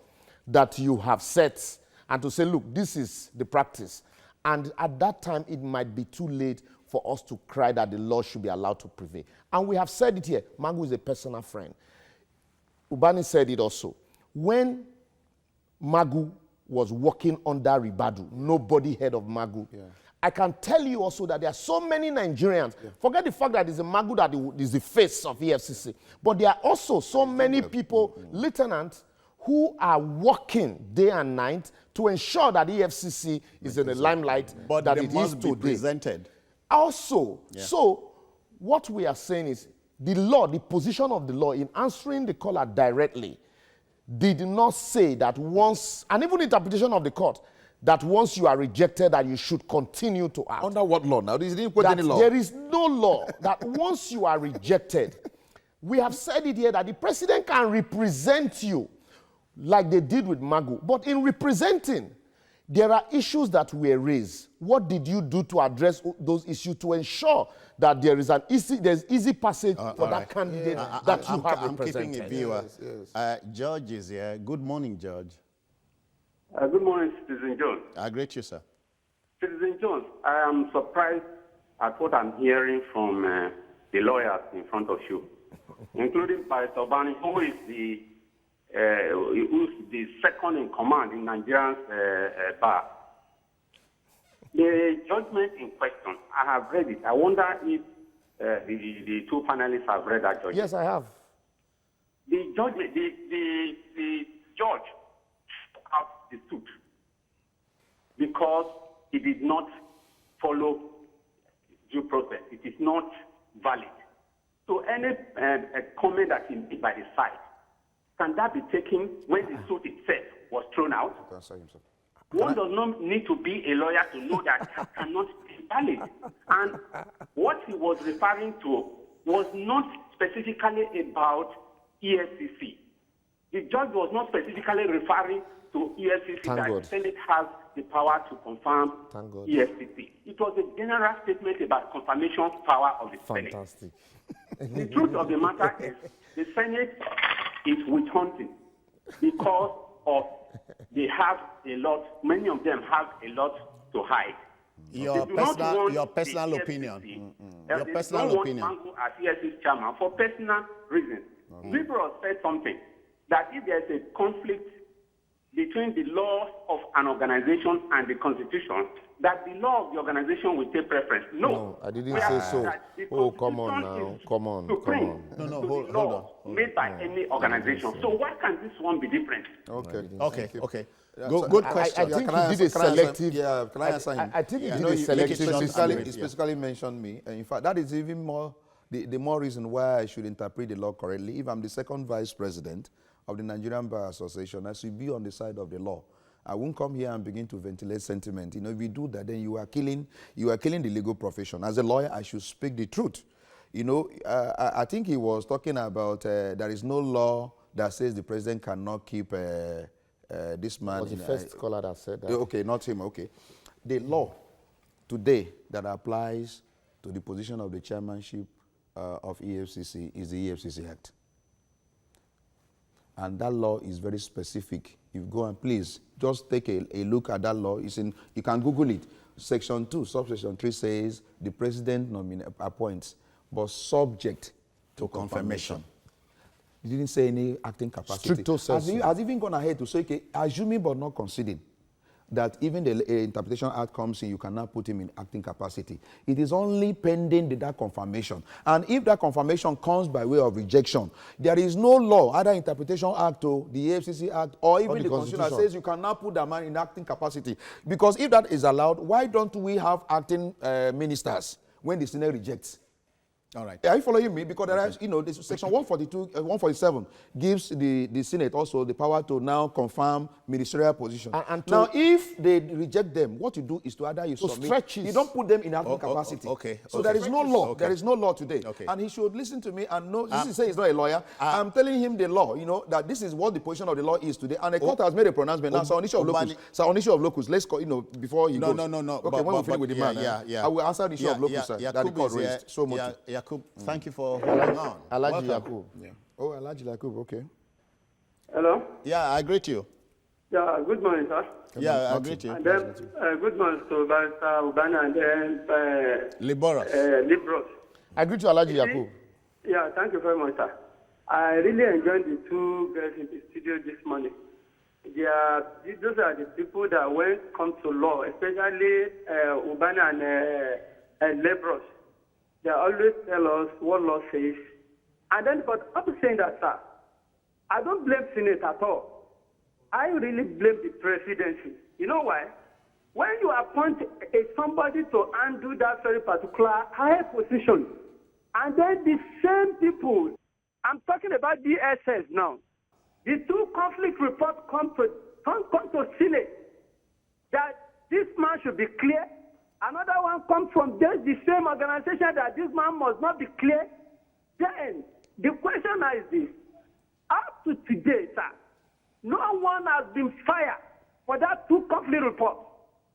that you have set, and to say, look, this is the practice. And at that time, it might be too late for us to cry that the law should be allowed to prevail. And we have said it here. Magu is a personal friend. Ubani said it also. When Magu was working under Ribadu, nobody heard of Magu. I can tell you also that there are so many Nigerians. Forget the fact that it's a Magu that is the face of EFCC. But there are also so many people, lieutenants, who are working day and night to ensure that EFCC is in the limelight but that it it must is be today. presented. Also, so what we are saying is the law, the position of the law in answering the caller directly did not say that once, and even interpretation of the court, that once you are rejected, that you should continue to act. Under what law? Now, this didn't put That any law. there is no law that once you are rejected, we have said it here that the president can represent you like they did with Magu. But in representing, there are issues that were raised. What did you do to address those issues to ensure that there is there's easy passage for that candidate that you have represented? I'm keeping a viewer. Yes. George is here. Good morning, George. Good morning, Citizen Jones. I greet you, sir. Citizen Jones, I am surprised at what I'm hearing from the lawyers in front of you, including Pastor Bani, who's the second in command in Nigerian's bar. The judgment in question, I have read it. I wonder if the two panelists have read that judgment. Yes, I have. The judgment, the judge out the suit because he did not follow due process. It is not valid. So any comment that is made by the side, can that be taken when the suit itself was thrown out? One does not need to be a lawyer to know that that cannot be valid. And what he was referring to was not specifically about EFCC. The judge was not specifically referring to EFCC that the Senate has the power to confirm EFCC. It was a general statement about confirmation power of the Senate. The truth of the matter is the Senate is witch hunting because of they have a lot, many of them have a lot to hide. Your personal opinion. Your personal opinion. Magu as EFCC chairman for personal reasons. Liberals said something that if there's a conflict between the law of an organization and the constitution, that the law of the organization will take preference. No, I didn't say so. Oh, come on now. Come on. No, hold on. Made by any organization. So why can this one be different? Okay. Good question. I think he did a selective. Can I answer him? I think he did a selective. He specifically mentioned me. And in fact, that is even more, the more reason why I should interpret the law correctly. If I'm the second vice president of the Nigerian Bar Association, I should be on the side of the law. I won't come here and begin to ventilate sentiment. If you do that, then you are killing the legal profession. As a lawyer, I should speak the truth. I think he was talking about there is no law that says the president cannot keep this man. Was the first caller that said that? Okay, not him. Okay, the law today that applies to the position of the chairmanship of EFCC is the EFCC Act. And that law is very specific. You go and please just take a look at that law. You can Google it. Section 2, subsection 3 says the president appoints, but subject to confirmation. He didn't say any acting capacity. Has even gone ahead to say, okay, assuming but not conceding that even the interpretation act comes in, you cannot put him in acting capacity. It is only pending that confirmation. And if that confirmation comes by way of rejection, there is no law, either interpretation act or the EFCC act, or even the constitution that says you cannot put that man in acting capacity. Because if that is allowed, why don't we have acting ministers when the Senate rejects? All right. Are you following me? Because there are, this section 147 gives the Senate also the power to now confirm ministerial position. Now, if they reject them, what you do is to either you submit, you don't put them in acting capacity. So there is no law. There is no law today. And he should listen to me and know. This is saying he's not a lawyer. I'm telling him the law. That this is what the position of the law is today. And the court has made a pronouncement now. So on issue of locus, let's go. Before you go. No. Okay, when we finish with the man, I will answer the issue of locus that the court raised so much. Yakub, thank you for holding on. Alaji Yakub. Yeah. Oh, Alaji Yakub, okay. Hello? Yeah, I greet you. Yeah, good morning, sir. I greet you. And then, good morning to Barrister Ubana and then Liberos. I greet you, Alaji Yakub. Yeah, thank you very much, sir. I really enjoyed the two guys in the studio this morning. Those are the people that when it comes to law, especially Ubana and Liberos. They always tell us what law says. And then, but I'm saying that, sir, I don't blame Senate at all. I really blame the presidency. You know why? When you appoint somebody to undo that very particular high position, and then the same people, I'm talking about DSS now, the two conflict reports come to Senate. that this man should be clear. Another one comes from just the same organization that this man must not be clear. Then the question is this. Up to today, sir, no one has been fired for that 2 conflict reports.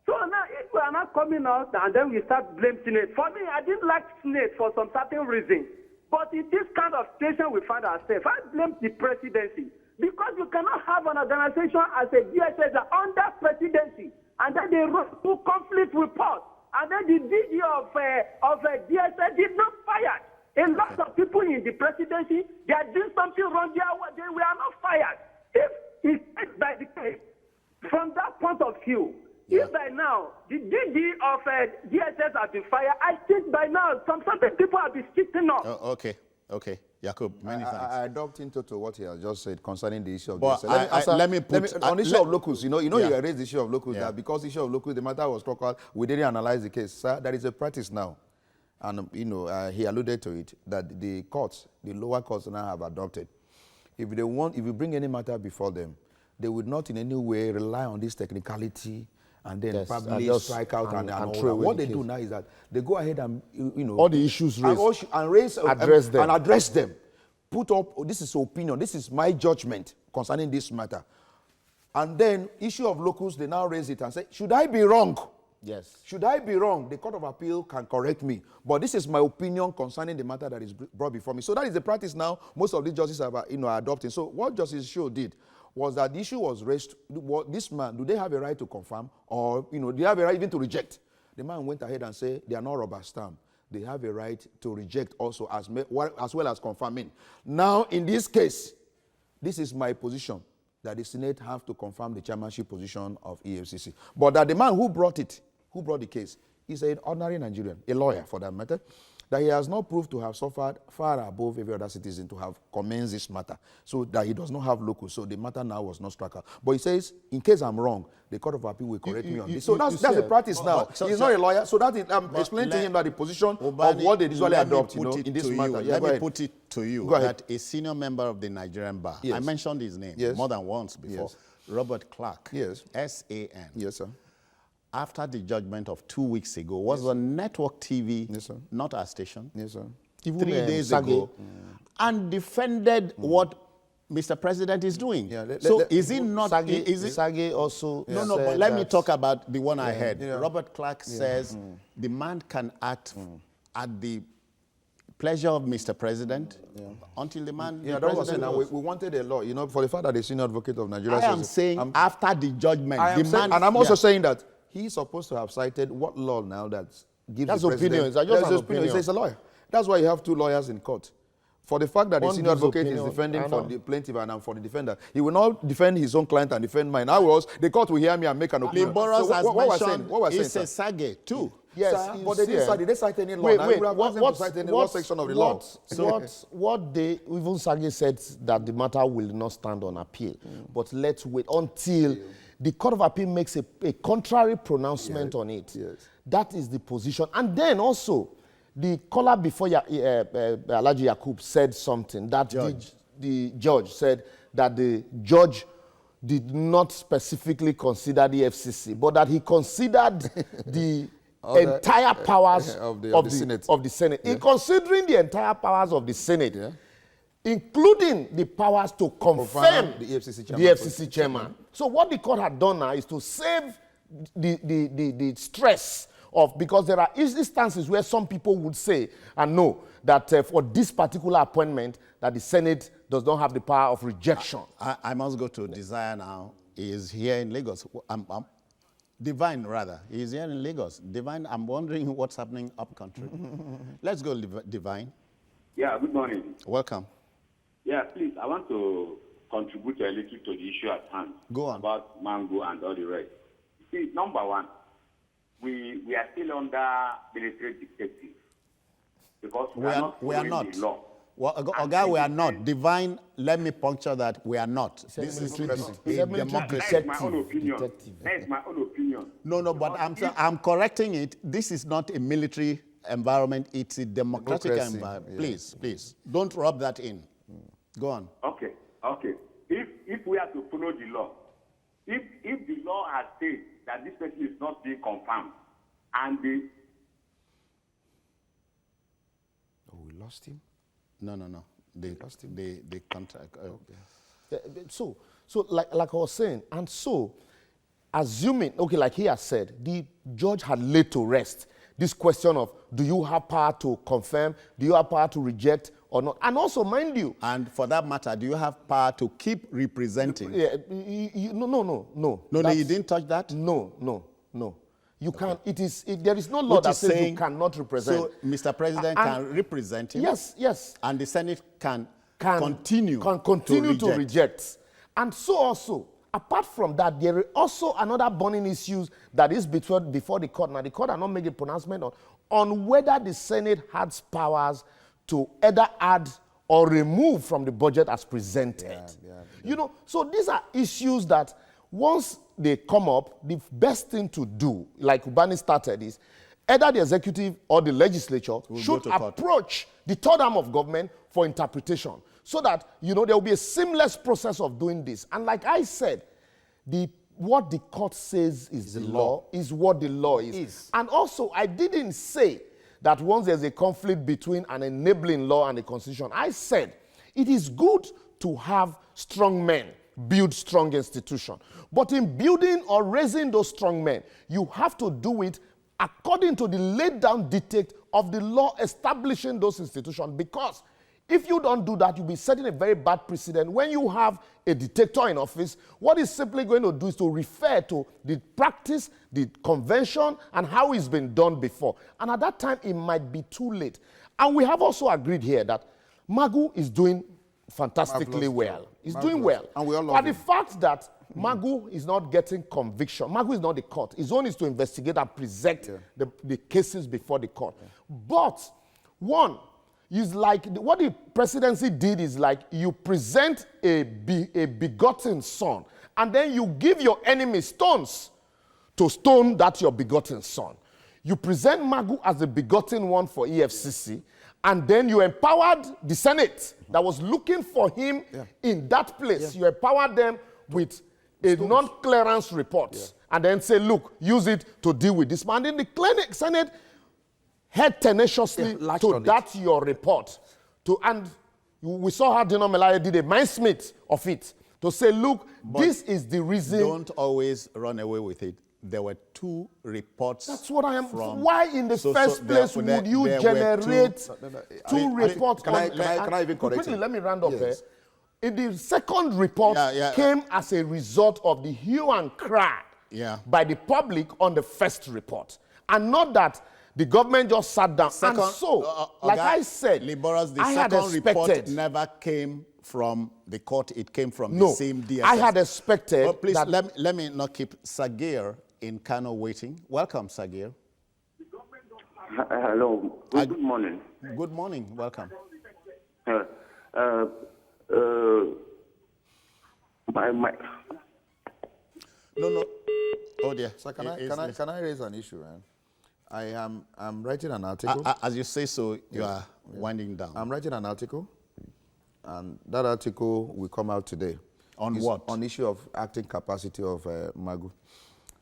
So now if we are not coming out and then we start blaming Senate. For me, I didn't like Senate for some certain reason. But in this kind of situation we find ourselves, I blame the presidency. Because you cannot have an organization as a DSS under presidency, and then they wrote 2 conflict reports, and then the DG of DSS did not fire. A lot of people in the presidency, they are doing something wrong there, they were not fired. If it's by the case, from that point of view, if by now the DG of DSS has been fired, I think by now some certain people have been sitting up. Okay. Jakub, many thanks. I adopt into what he has just said concerning the issue of but DSS. Let me put on the issue of locus. You raised the issue of locus that because the issue of locus, the matter was struck out. We didn't analyze the case, sir. There is a practice now, and he alluded to it that the courts, the lower courts now have adopted. If you bring any matter before them, they would not in any way rely on this technicality and then probably strike out and all that. What they do now is that they go ahead and all the issues raised and address them. Put up, this is opinion, this is my judgment concerning this matter. And then issue of locus, they now raise it and say, should I be wrong? Yes. Should I be wrong? The Court of Appeal can correct me. But this is my opinion concerning the matter that is brought before me. So that is the practice now most of these judges are adopting. So what Justice Shaw did was that the issue was raised, this man, do they have a right to confirm or, do they have a right even to reject? The man went ahead and said, they are not rubber stamp. They have a right to reject also as well as confirming. Now, in this case, this is my position, that the Senate have to confirm the chairmanship position of EFCC. But that the man who brought the case, is an ordinary Nigerian, a lawyer for that matter, that he has not proved to have suffered far above every other citizen to have commenced this matter, so that he does not have locus. So the matter now was not struck out. But he says, in case I'm wrong, the Court of Appeal will correct me on this. So that's the practice now. He's not a lawyer, so that is, I'm explaining to him that the position of what they usually adopt in this matter. Let me put it to you that a senior member of the Nigerian bar, I mentioned his name more than once before, Robert Clark, S-A-N. Yes, sir. After the judgment of 2 weeks ago, was on network TV, not our station, yes, sir. Even 3 days ago, and defended what Mr. President is doing. Is it not... Sage also... No, but let me talk about the one I heard. Robert Clark says the man can act at the pleasure of Mr. President until the man... that was saying we wanted a law, for the fact that the senior advocate of Nigeria... I am saying after the judgment, and I'm also saying that he's supposed to have cited what law now that gives the president... That's opinion. He's a lawyer. That's why you have 2 lawyers in court. For the fact that the senior advocate is defending for the plaintiff and for the defender, he will not defend his own client and defend mine. The court will hear me and make an opinion. What was it's a sage too. Yes, sir, but they didn't cite any law. What section of the law? What they, even Sage said that the matter will not stand on appeal. But let's wait until the Court of Appeal makes a contrary pronouncement on it. That is the position. And then also, the caller before Alhaji Yakub said something that the judge said that the judge did not specifically consider the EFCC, but that he considered the entire powers of the Senate. In considering the entire powers of the Senate, including the powers to confirm the EFCC chairman. So what the court had done now is to save the stress of, because there are instances where some people would say and know that for this particular appointment that the Senate does not have the power of rejection. I must go to Desire now. He is here in Lagos. Divine, rather. He is here in Lagos. Divine, I'm wondering what's happening up country. Let's go, Divine. Yeah, good morning. Welcome. Yeah, please, I want to contribute a little to the issue at hand. Go on. About Magu and all the rest. See, number one, we are still under military dictatorship because we are not following the law. Well, we are not. Divine, let me puncture that. We are not. This is a democracy. That is my own opinion. That is my own opinion. No, but I'm correcting it. This is not a military environment. It's a democratic environment. Please, don't rub that in. Go on. Okay. If we are to follow the law, if the law has said that this person is not being confirmed. And we lost him? No. They lost him. They contact. So like I was saying, and so, assuming, okay, like he has said, the judge had laid to rest this question of, do you have power to confirm? Do you have power to reject or not? And also, mind you. And for that matter, do you have power to keep representing? Yeah, no. No, you didn't touch that? No. You can't, there is no law that says you cannot represent. So, Mr. President can represent him? Yes. And the Senate can continue to reject. And so also, apart from that, there is also another burning issue that is before the court. Now, the court has not made a pronouncement on whether the Senate has powers to either add or remove from the budget as presented. You know, so these are issues that once they come up, the best thing to do, like Ubani started, is either the executive or the legislature should approach the third arm of government for interpretation, so that, you know, there will be a seamless process of doing this. And like I said, what the court says is the law is what the law is. And also, I didn't say that once there's a conflict between an enabling law and the Constitution, I said it is good to have strong men build strong institutions. But in building or raising those strong men, you have to do it according to the laid down dictate of the law establishing those institutions. Because if you don't do that, you'll be setting a very bad precedent. When you have a dictator in office, what he's simply going to do is to refer to the practice, the convention, and how it's been done before. And at that time, it might be too late. And we have also agreed here that Magu is doing fantastically well. He's doing well. And we all love him. But the fact that Magu is not getting conviction, Magu is not the court. His own is to investigate and present the cases before the court. But one is like, what the presidency did is like, you present a begotten son, and then you give your enemy stones to stone that your begotten son. You present Magu as the begotten one for EFCC, and then you empowered the Senate that was looking for him in that place. You empowered them with a non-clearance report, and then say, look, use it to deal with this man. And then the Senate held tenaciously to that your report. And we saw how Dino Melaya did a mindsmith of it, to say, look, but this is the reason. Don't always run away with it. There were two reports. That's what I am. Why in the first place would you generate two reports? Can I even correct quickly, let me round up there. In the second report came as a result of the hue and cry by the public on the first report. And not that the government just sat down. And so, like I said, Liberals, the second report never came from the court. It came from the same DSS. I had expected. But please, let me not keep Sagir in Kano waiting. Welcome, Sagir. Hello. Good morning. Good morning. Welcome. No. Oh dear. So can I raise an issue, man? I'm writing an article. As you say so, you are winding down. I'm writing an article, and that article will come out today. On what? On issue of acting capacity of Magu.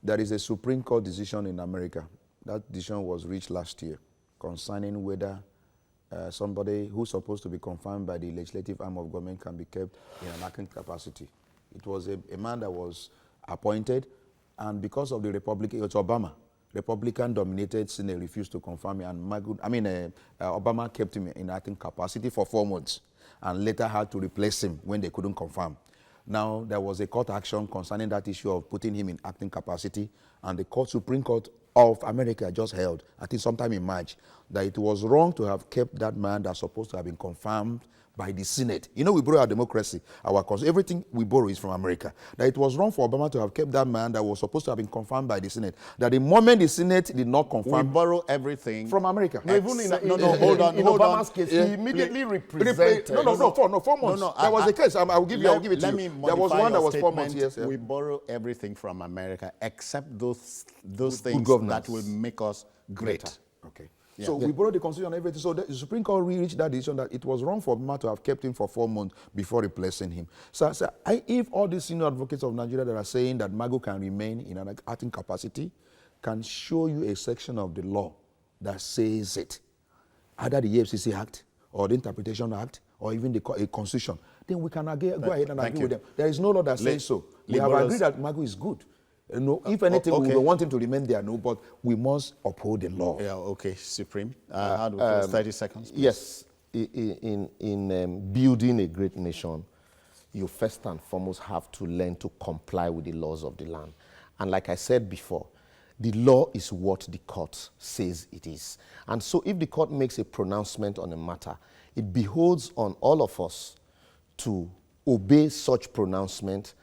There is a Supreme Court decision in America. That decision was reached last year concerning whether somebody who's supposed to be confirmed by the legislative arm of government can be kept in an acting capacity. It was a man that was appointed, and because of the Republican, it's Obama, Republican-dominated Senate refused to confirm him, and Obama kept him in acting capacity for 4 months, and later had to replace him when they couldn't confirm. Now, there was a court action concerning that issue of putting him in acting capacity, and the Supreme Court of America just held, I think sometime in March, that it was wrong to have kept that man that's supposed to have been confirmed by the Senate. You know, we borrow our democracy, everything we borrow is from America. That it was wrong for Obama to have kept that man that was supposed to have been confirmed by the Senate. That the moment the Senate did not confirm, we borrow everything from America. No, even hold on. In Obama's case, he immediately represented. 4 months. There was a case. I'll give it to you. There was one that was 4 months. Yes. We borrow everything from America except those things that will make us great. Okay. Yeah. So we borrowed the Constitution and everything. So the Supreme Court reached that decision that it was wrong for Bima to have kept him for 4 months before replacing him. So if all these senior advocates of Nigeria that are saying that Magu can remain in an acting capacity can show you a section of the law that says it, either the EFCC Act or the Interpretation Act or even a Constitution, then we can go ahead and agree with them. There is no law that says so. We have agreed that Magu is good. No, if anything, we will want him to remain there, no, but we must uphold the law. Yeah, okay, Supreme. How do we close? 30 seconds, please. Yes, in building a great nation, you first and foremost have to learn to comply with the laws of the land. And like I said before, the law is what the court says it is. And so if the court makes a pronouncement on a matter, it behoves on all of us to obey such pronouncement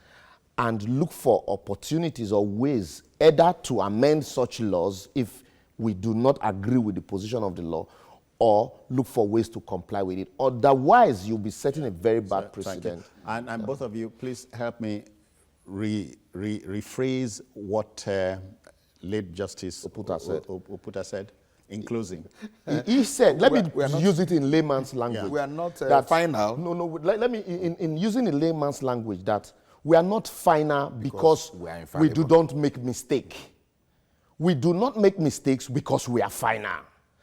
and look for opportunities or ways either to amend such laws if we do not agree with the position of the law, or look for ways to comply with it. Otherwise, you'll be setting a very bad precedent. And both of you, please help me rephrase what late Justice Oputa said in closing. He said, let me use it in layman's language. Yeah. We are not final. No, let me, in using a layman's language, that we are not final because we don't make mistake. We do not make mistakes because we are final.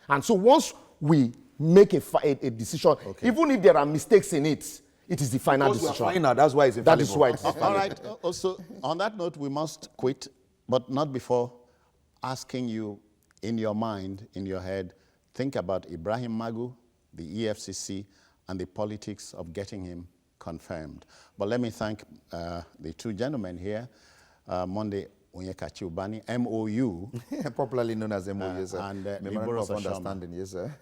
And so once we make a decision, even if there are mistakes in it, it is the final decision. We are final, that's why it's infallible. That is why it's infallible. All right. Also, on that note, we must quit, but not before asking you, in your mind, in your head, think about Ibrahim Magu, the EFCC, and the politics of getting him confirmed. But let me thank the two gentlemen here, Monday Onyekachi Ubani, MOU. Popularly known as MOU, yes, sir. And Memorandum of Understanding, yes, sir.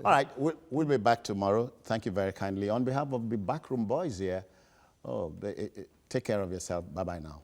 All right, we'll be back tomorrow. Thank you very kindly. On behalf of the backroom boys here, take care of yourself. Bye-bye now.